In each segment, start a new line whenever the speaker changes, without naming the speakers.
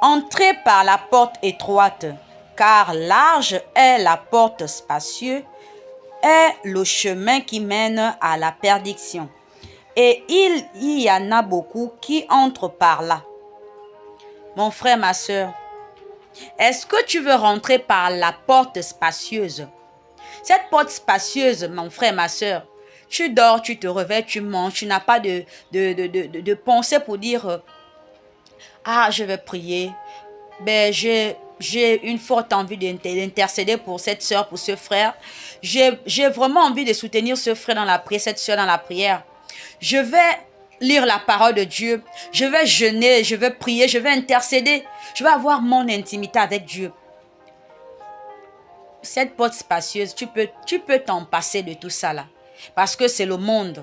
Entrez par la porte étroite, car large est la porte spacieuse, est le chemin qui mène à la perdition. Et il y en a beaucoup qui entrent par là. Mon frère, ma soeur, est-ce que tu veux rentrer par la porte spacieuse? Cette porte spacieuse, mon frère, ma soeur, tu dors, tu te réveilles, tu manges, tu n'as pas de pensée pour dire « Ah, je vais prier. Ben, j'ai une forte envie d'intercéder pour cette soeur, pour ce frère. J'ai vraiment envie de soutenir ce frère dans la prière, cette soeur dans la prière. Je vais lire la parole de Dieu. Je vais jeûner, je vais prier, je vais intercéder. Je vais avoir mon intimité avec Dieu. » Cette porte spacieuse, tu peux t'en passer de tout ça là. Parce que c'est le monde.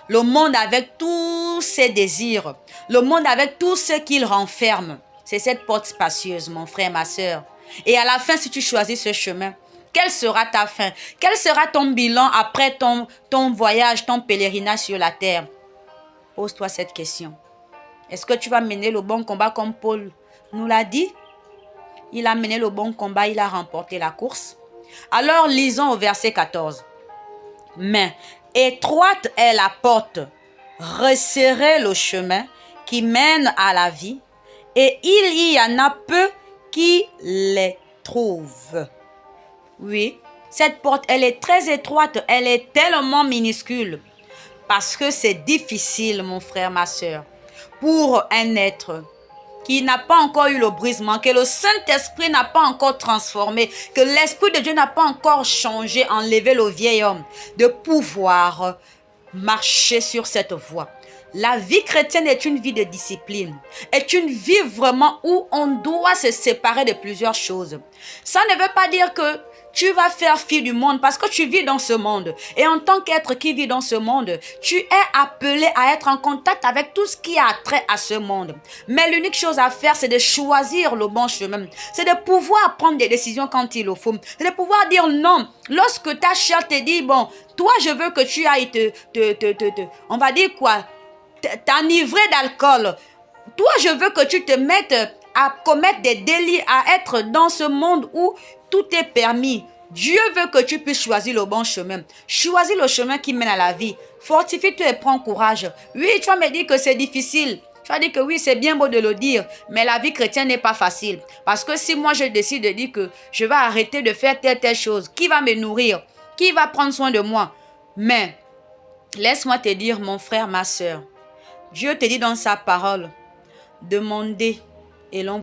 Le monde avec tous ses désirs. Le monde avec tout ce qu'il renferme. C'est cette porte spacieuse, mon frère, ma soeur. Et à la fin, si tu choisis ce chemin, quelle sera ta fin? Quel sera ton bilan après ton voyage, ton pèlerinage sur la terre? Pose-toi cette question. Est-ce que tu vas mener le bon combat comme Paul nous l'a dit? Il a mené le bon combat, il a remporté la course. Alors, lisons au verset 14. Mais étroite est la porte, resserrez le chemin qui mène à la vie, et il y en a peu qui les trouvent. Oui, cette porte, elle est très étroite, elle est tellement minuscule, parce que c'est difficile, mon frère, ma soeur, pour un être qui n'a pas encore eu le brisement, que le Saint-Esprit n'a pas encore transformé, que l'Esprit de Dieu n'a pas encore changé, enlevé le vieil homme, de pouvoir marcher sur cette voie. La vie chrétienne est une vie de discipline, est une vie vraiment où on doit se séparer de plusieurs choses. Ça ne veut pas dire que tu vas faire fi du monde parce que tu vis dans ce monde. Et en tant qu'être qui vit dans ce monde, tu es appelé à être en contact avec tout ce qui a trait à ce monde. Mais l'unique chose à faire, c'est de choisir le bon chemin. C'est de pouvoir prendre des décisions quand il le faut. C'est de pouvoir dire non. Lorsque ta chair te dit, bon, toi, je veux que tu ailles on va dire quoi? T'enivrer d'alcool. Toi, je veux que tu te mettes à commettre des délits, à être dans ce monde où tout est permis. Dieu veut que tu puisses choisir le bon chemin. Choisis le chemin qui mène à la vie. Fortifie-toi et prends courage. Oui, tu vas me dire que c'est difficile. Tu vas dire que oui, c'est bien beau de le dire, mais la vie chrétienne n'est pas facile. Parce que si moi je décide de dire que je vais arrêter de faire telle chose, qui va me nourrir? Qui va prendre soin de moi? Mais laisse-moi te dire, mon frère, ma soeur, Dieu te dit dans sa parole, demandez et l'on